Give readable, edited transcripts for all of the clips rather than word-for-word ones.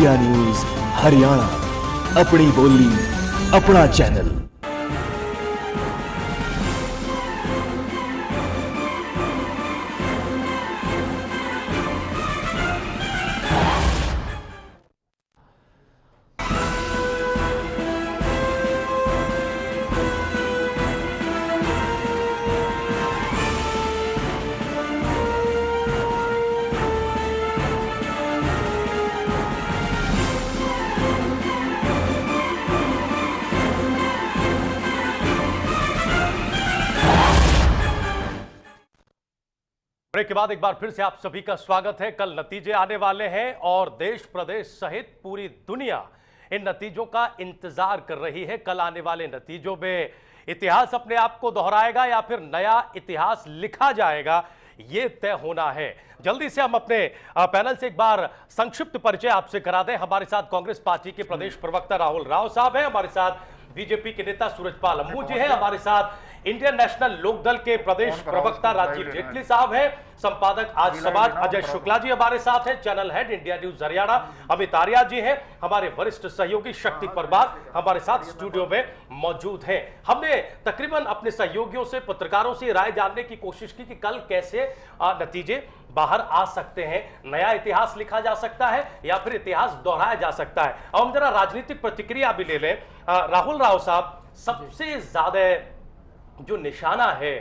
India news Haryana, अपनी बोली अपना चैनल। ब्रेक के बाद एक बार फिर से आप सभी का स्वागत है। कल नतीजे आने वाले हैं और देश प्रदेश सहित पूरी दुनिया इन नतीजों का इंतजार कर रही है। कल आने वाले नतीजों में इतिहास अपने आप को दोहराएगा या फिर नया इतिहास लिखा जाएगा, ये तय होना है। जल्दी से हम अपने पैनल से एक बार संक्षिप्त परिचय आपसे करा दें। हमारे साथ कांग्रेस पार्टी के प्रदेश प्रवक्ता राहुल राव साहब हैं, हमारे साथ बीजेपी के नेता सूरजपाल अंबू जी हैं, हमारे साथ इंडियन नेशनल लोकदल के प्रदेश प्रवक्ता राजीव जेटली साहब हैं, संपादक आज समाज अजय शुक्ला जी हमारे साथ हैं, channel head India news Haryana Amit Arya ji हैं, हमारे वरिष्ठ सहयोगी शक्ति परमार हमारे साथ स्टूडियो में मौजूद हैं। हमने तकरीबन अपने सहयोगियों से, पत्रकारों से राय जानने की कोशिश की कि कल कैसे नतीजे बाहर आ सकते हैं, नया इतिहास लिखा जा सकता है या फिर इतिहास दोहराया जा सकता है। अब हम जरा राजनीतिक प्रतिक्रिया भी ले लें। राहुल राव साहब, सबसे ज्यादा जो निशाना है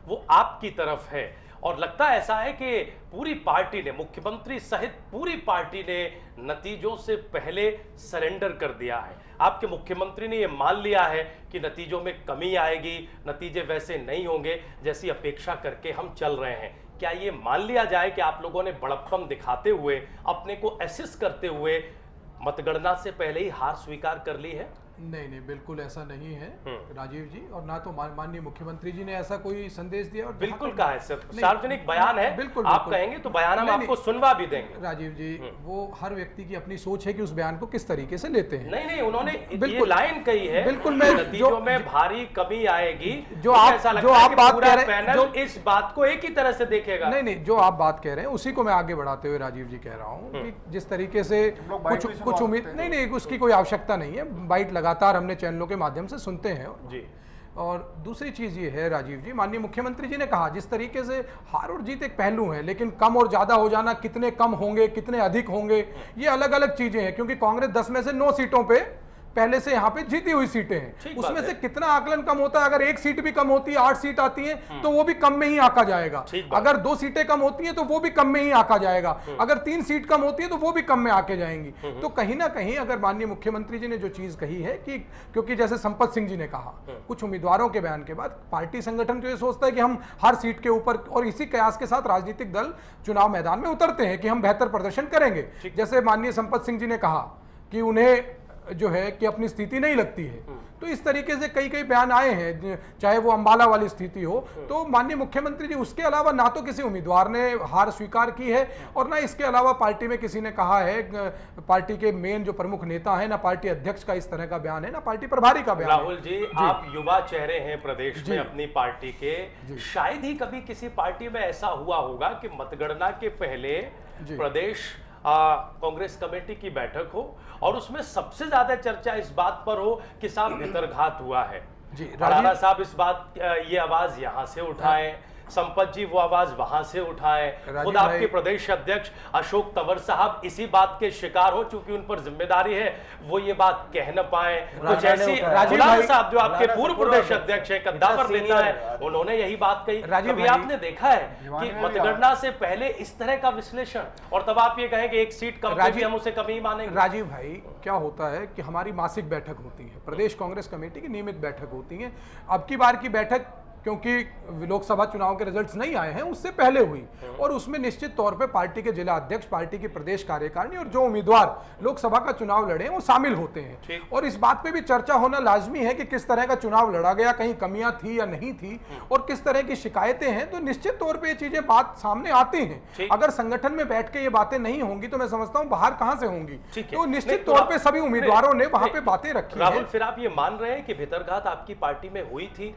वो आपकी तरफ है और लगता ऐसा है कि पूरी पार्टी ने, मुख्यमंत्री सहित पूरी पार्टी ने नतीजों से पहले सरेंडर कर दिया है। आपके मुख्यमंत्री ने ये मान लिया है कि नतीजों में कमी आएगी, नतीजे वैसे नहीं होंगे जैसी अपेक्षा करके हम चल रहे हैं। क्या ये मान लिया जाए कि आप लोगों ने बड़प्पन दिखाते हुए, अपने को एसिस करते हुए मतगणना से पहले ही हार स्वीकार कर ली है? नहीं, बिल्कुल ऐसा नहीं है राजीव जी, और ना तो माननीय मुख्यमंत्री जी ने ऐसा कोई संदेश दिया। और बिल्कुल कहा है, सार्वजनिक बयान है। बिल्कुल आप कहेंगे तो बयान हम आपको सुनवा भी देंगे। राजीव जी, वो हर व्यक्ति की अपनी सोच है कि उस बयान को किस तरीके से लेते हैं। नहीं, उन्होंने ये लाइन कही है, बिल्कुल नतीजों में भारी कमी आएगी। जो आप बात कह रहे हैं, इस बात को एक ही तरह से देखेगा। नहीं, जो आप बात कह रहे हैं उसी को मैं आगे बढ़ाते हुए राजीव जी कह रहा हूँ कि जिस तरीके से कुछ उम्मीद नहीं, उसकी कोई आवश्यकता नहीं है। बाइट लगातार हमने चैनलों के माध्यम से सुनते हैं जी। और दूसरी चीज ये है राजीव जी, माननीय मुख्यमंत्री जी ने कहा जिस तरीके से हार और जीत एक पहलू है, लेकिन कम और ज्यादा हो जाना, कितने कम होंगे, कितने अधिक होंगे, ये अलग अलग चीजें हैं। क्योंकि कांग्रेस 10 में से 9 सीटों पे पहले से यहाँ पे जीती हुई सीटें हैं, उसमें से कितना आकलन कम होता है। अगर एक सीट भी कम होती है, 8 सीट आती है तो वो भी कम में ही आका जाएगा। अगर 2 सीटें कम होती हैं तो वो भी कम में ही आका जाएगा। अगर 3 सीट कम होती है तो वो भी कम में आके जाएंगी। तो कहीं ना कहीं अगर माननीय मुख्यमंत्री जी ने जो चीज कही है कि क्योंकि जैसे संपत सिंह जी ने कहा कुछ उम्मीदवारों के बयान के बाद, पार्टी संगठन तो ये सोचता है कि हम हर सीट के ऊपर, और इसी कयास के साथ राजनीतिक दल चुनाव मैदान में उतरते हैं कि हम बेहतर प्रदर्शन करेंगे। जैसे माननीय संपत सिंह जी ने कहा कि उन्हें जो है कि अपनी स्थिति नहीं लगती है, तो इस तरीके से कई बयान आए हैं, चाहे वो अंबाला वाली स्थिति हो। तो माननीय मुख्यमंत्री जी उसके अलावा ना तो किसी उम्मीदवार ने हार स्वीकार की है और ना इसके अलावा पार्टी में किसी ने कहा है, पार्टी के मेन जो प्रमुख नेता है, ना पार्टी अध्यक्ष का इस तरह का बयान है, ना पार्टी प्रभारी का बयान। राहुल जी, आप युवा चेहरे हैं प्रदेश में अपनी पार्टी के, शायद ही कभी किसी पार्टी में ऐसा हुआ होगा कि मतगणना के पहले प्रदेश कांग्रेस कमेटी की बैठक हो और उसमें सबसे ज्यादा चर्चा इस बात पर हो कि साहब भितरघात हुआ है। राणा साहब इस बात, ये आवाज यहां से उठाएं, संपत जी वो आवाज वहां से उठाएं, खुद आपके प्रदेश अध्यक्ष अशोक तंवर साहब इसी बात के शिकार हो, चूंकि उन पर जिम्मेदारी है, वो ये बात कह न पाए। कुछ ऐसी राजीव साहब जो आपके पूर्व प्रदेश अध्यक्ष है, कद्दावर नेता है, उन्होंने यही बात कही। कभी आपने देखा है कि मतगणना से पहले इस तरह का विश्लेषण, और तब आप ये कहें कि एक सीट कम भी हम उसे कम ही मानेंगे? राजीव भाई, क्या होता है कि हमारी मासिक बैठक होती है, प्रदेश कांग्रेस कमेटी की नियमित बैठक होती है। अब की बार की बैठक क्योंकि लोकसभा चुनाव के रिजल्ट्स नहीं आए हैं, उससे पहले हुई, और उसमें निश्चित तौर पे पार्टी के जिला अध्यक्ष, पार्टी की प्रदेश कार्यकारिणी और जो उम्मीदवार लोकसभा का चुनाव लड़े वो शामिल होते हैं। और इस बात पे भी चर्चा होना लाजमी है कि किस तरह का चुनाव लड़ा गया, कहीं कमियां थी या नहीं थी, और किस तरह की शिकायतें हैं। तो निश्चित तौर पर ये चीजें बात सामने आती हैं। अगर संगठन में बैठ के ये बातें नहीं होंगी तो मैं समझता हूं बाहर कहां से होंगी। तो निश्चित तौर पर सभी उम्मीदवारों ने वहां पे बातें रखी। राहुल, फिर आप ये मान रहे हैं कि भितरघात आपकी पार्टी में हुई थी?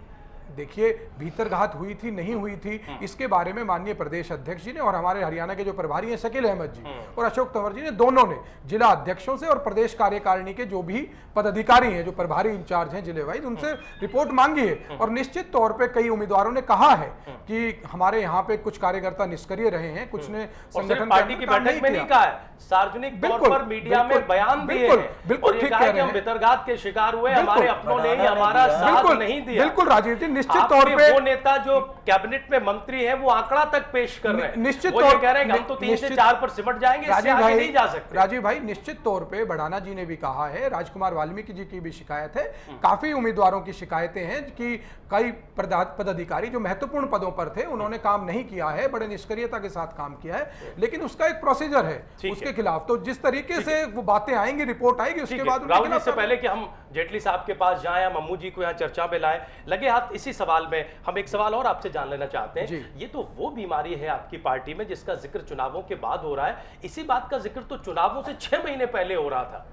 देखिए, भीतरघात हुई थी नहीं हुई थी, इसके बारे में माननीय प्रदेश अध्यक्ष जी ने और हमारे हरियाणा के जो प्रभारी हैं शकील अहमद जी और अशोक तंवर जी ने, दोनों ने जिला अध्यक्षों से और प्रदेश कार्यकारिणी के जो भी पदाधिकारी हैं, जो प्रभारी इंचार्ज हैं जिले वाइज, उनसे रिपोर्ट मांगी है। और निश्चित तौर पे कई उम्मीदवारों ने कहा है कि हमारे यहाँ पे कुछ कार्यकर्ता निष्क्रिय रहे हैं, कुछ ने संगठन पार्टी की बैठक में नहीं कहा है, सार्वजनिक तौर पर मीडिया में बयान दिए हैं, बिल्कुल ठीक कह रहे हैं, हम भीतरघात के शिकार हुए, हमारे अपनों ने ही हमारा साथ नहीं दिया। बिल्कुल राजीव जी, निश्चित तौर पे वो नेता जो कैबिनेट में मंत्री है वो आंकड़ा तक पेश कर रहे हैं, निश्चित तौर कह रहे हैं हम तो 3 से 4 पर सिमट जाएंगे, इससे आगे नहीं जा सकते। राजीव भाई, निश्चित तौर पे बढ़ाना जी ने भी कहा है, राजकुमार वाल्मीकि जी की भी शिकायत है, काफी उम्मीदवारों की शिकायतें हैं कि कई पदाधिकारी जो महत्वपूर्ण पदों पर थे उन्होंने काम नहीं किया है, बड़े निष्क्रियता के साथ काम किया है, लेकिन उसका एक प्रोसीजर है उसके खिलाफ। तो जिस तरीके से वो बातें आएंगी, रिपोर्ट आएगी, उसके बाद राहुल, इससे पहले कि हम जेटली साहब के पास जाएं, हम अम्मू जी को यहाँ चर्चा में लाएं, लगे हाथ इसी सवाल में हम एक सवाल और आपसे जान लेना चाहते हैं। ये तो वो बीमारी है आपकी पार्टी में जिसका जिक्र चुनावों के बाद हो रहा है, इसी बात का जिक्र तो चुनावों से 6 महीने पहले हो रहा था।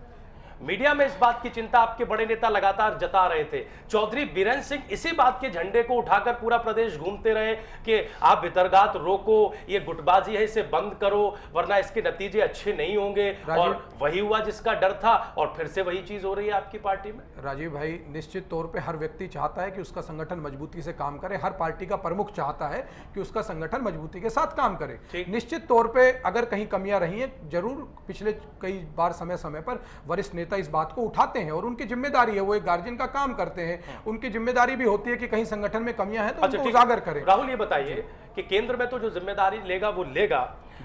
मीडिया में इस बात की चिंता आपके बड़े नेता लगातार जता रहे थे। चौधरी बीरेन सिंह इसी बात के झंडे को उठाकर पूरा प्रदेश घूमते रहे कि आप भीतरघात रोको, ये गुटबाजी है, इसे बंद करो, वरना इसके नतीजे अच्छे नहीं होंगे। और वही हुआ जिसका डर था, और फिर से वही चीज हो रही है आपकी पार्टी में। राजीव भाई, निश्चित तौर पे हर व्यक्ति चाहता है कि उसका संगठन मजबूती से काम करे, हर पार्टी का प्रमुख चाहता है कि उसका संगठन मजबूती के साथ काम करे। निश्चित तौर पे अगर कहीं कमियां रही हैं, जरूर पिछले कई बार समय समय पर वरिष्ठ नेता इस बात को उठाते हैं और उनकी जिम्मेदारी है, वो एक गार्जियन का काम करते हैं, उनकी जिम्मेदारी भी होती है कि कहीं संगठन में कमियां हैं तो उनको उजागर करें। राहुल, ये बताइए कि केंद्र में तो जो जिम्मेदारी लेगा वो लेगा,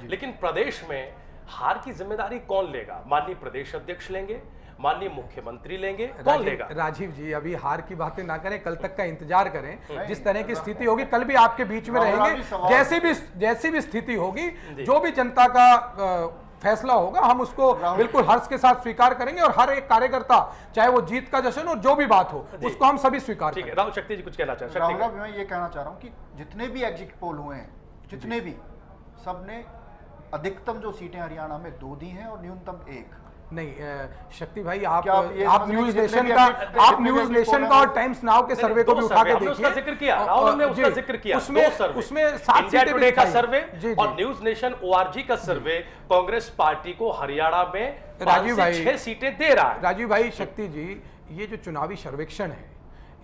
लेकिन प्रदेश में हार की जिम्मेदारी कौन लेगा? माननीय प्रदेश अध्यक्ष लेंगे, माननीय मुख्यमंत्री लेंगे, कौन लेगा? राजीव जी, अभी हार की बातें ना करें, कल तक का इंतजार करें। जिस तरह की स्थिति होगी, कल भी आपके बीच में रहेंगे, जैसी भी स्थिति होगी, जो भी जनता का फैसला होगा, हम उसको बिल्कुल हर्ष के साथ स्वीकार करेंगे और हर एक कार्यकर्ता, चाहे वो जीत का जश्न हो, जो भी बात हो, उसको हम सभी स्वीकार करेंगे। राहुल, शक्ति जी कुछ कहना चाहते हैं? राहुल, मैं ये कहना चाह रहा हूँ कि जितने भी एग्जिट पोल हुए हैं, जितने भी, सबने अधिकतम जो सीटें हरियाणा में 2 दी हैं और न्यूनतम 1। नहीं शक्ति भाई, आप न्यूज नेशन का और टाइम्स नाउ के सर्वे को भी उठा के देखिए, उसका जिक्र किया, राहुल ने उसका जिक्र किया, उसमें 7 सीटें टुडे का सर्वे और न्यूज नेशन ORG का सर्वे कांग्रेस पार्टी को हरियाणा में 5 से 6 सीटें दे रहा है। राजीव भाई, शक्ति जी, ये जो चुनावी सर्वेक्षण है,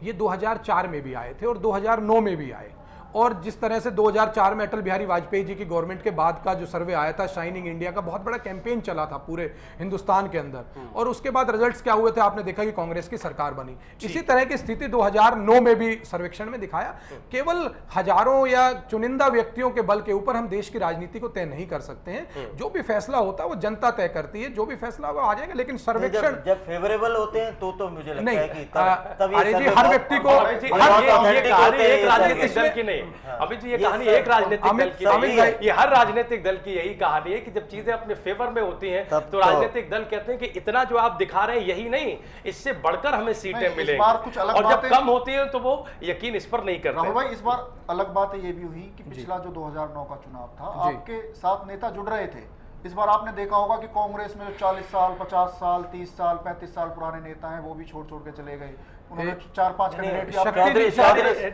ये 2004 में भी आए थे और 2009 में भी आए, और जिस तरह से 2004 में अटल बिहारी वाजपेयी जी की गवर्नमेंट के बाद का जो सर्वे आया था, शाइनिंग इंडिया का बहुत बड़ा कैंपेन चला था पूरे हिंदुस्तान के अंदर, और उसके बाद रिजल्ट्स क्या हुए थे आपने देखा कि कांग्रेस की सरकार बनी। इसी तरह की स्थिति 2009 में भी सर्वेक्षण में दिखाया। केवल हजारों या चुनिंदा व्यक्तियों के बल के ऊपर हम देश की राजनीति को तय नहीं कर सकते हैं। जो भी फैसला होता है वो जनता तय करती है, जो भी फैसला वो आ जाएगा, लेकिन सर्वेक्षण जब फेवरेबल होते हैं तो मुझे लगता है कि अरे जी, हर व्यक्ति को एक राजनीतिक दल की नहीं, अमित जी, ये कहानी एक राजनीतिक दल की नहीं, ये हर राजनीतिक दल की यही कहानी है कि जब चीजें अपने फेवर में होती हैं तो राजनीतिक दल कहते हैं कि इतना जो आप दिखा रहे हैं यही नहीं, इससे बढ़कर हमें सीटें मिलेंगी, और जब कम होती है तो वो यकीन इस पर नहीं करते। राहुल भाई, इस बार अलग बात ये भी हुई कि पिछला जो 2009 का चुनाव था, आपके साथ नेता जुड़ रहे थे। इस बार आपने देखा होगा कि कांग्रेस में जो 40 साल, 50 साल, 30 साल, 35 साल पुराने नेता हैं, वो भी छोड़ छोड़ के चले गए। उन्होंने 4-5 कैंडिडेट।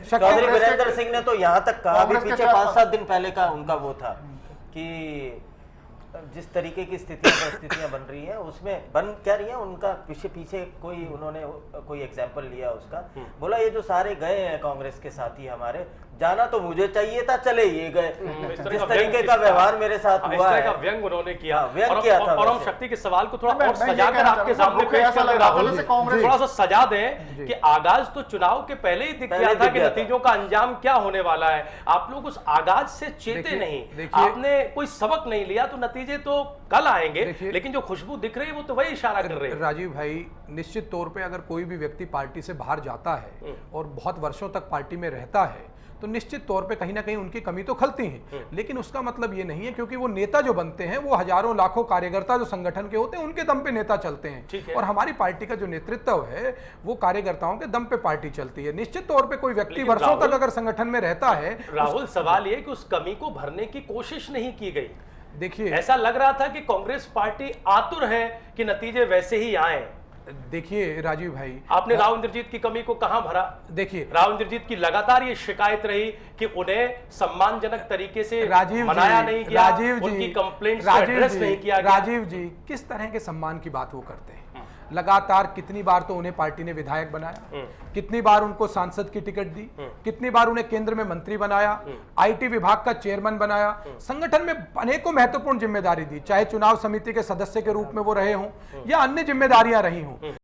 चौधरी वीरेंद्र सिंह ने तो यहाँ तक कहा, अभी पीछे 5-7 दिन पहले का उनका वो था कि जिस तरीके की परिस्थितियां बन रही हैं, उसमें बन क्या रही है, उनका पीछे उन्होंने कोई एग्जाम्पल लिया उसका, बोला ये जो सारे गए हैं कांग्रेस के साथी हमारे, जाना तो मुझे चाहिए था, चले ये गए। जिस तरीके का व्यवहार मेरे साथ हुआ है, व्यंग उन्होंने किया, व्यंग किया था। और हम शक्ति के सवाल को थोड़ा और सजाकर आपके सामने पेश कर रहे, राहुल थोड़ा सा सजा दें कि आगाज तो चुनाव के पहले ही दिख गया था कि नतीजों का अंजाम क्या होने वाला है। आप लोग उस आगाज से चेते नहीं, आपने कोई सबक नहीं लिया, तो नतीजे तो कल आएंगे, लेकिन जो खुशबू दिख रही है वो तो वही इशारा कर रही है। राजीव भाई, निश्चित तौर पे अगर कोई भी व्यक्ति पार्टी से बाहर जाता है और बहुत वर्षों तक पार्टी में रहता है, तो निश्चित तौर पे कहीं ना कहीं उनकी कमी तो खलती है, लेकिन उसका मतलब ये नहीं है क्योंकि वो नेता जो बनते हैं वो हजारों लाखों कार्यकर्ता जो संगठन के होते हैं उनके दम पे नेता चलते हैं, और हमारी पार्टी का जो नेतृत्व है वो कार्यकर्ताओं के दम पे पार्टी चलती है। निश्चित तौर पे कोई व्यक्ति वर्षों तक अगर संगठन में रहता है, राहुल सवाल ये कि उस कमी को भरने की कोशिश नहीं की गई। देखिए, ऐसा लग रहा था कि कांग्रेस पार्टी आतुर है कि नतीजे वैसे ही आए, देखिए राजीव भाई, आपने राव इंद्रजीत की कमी को कहां भरा? देखिए राव इंद्रजीत की लगातार ये शिकायत रही कि उन्हें सम्मानजनक तरीके से राजीव मनाया जी, नहीं गया, राजीव जी, उनकी कंप्लेंट्स को एड्रेस नहीं किया गया। राजीव जी किस तरह के सम्मान की बात वो करते हैं? लगातार कितनी बार तो उन्हें पार्टी ने विधायक बनाया, कितनी बार उनको सांसद की टिकट दी, कितनी बार उन्हें केंद्र में मंत्री बनाया, आईटी विभाग का चेयरमैन बनाया, संगठन में अनेकों महत्वपूर्ण जिम्मेदारी दी, चाहे चुनाव समिति के सदस्य के रूप में वो रहे हों या अन्य जिम्मेदारियां रही हों।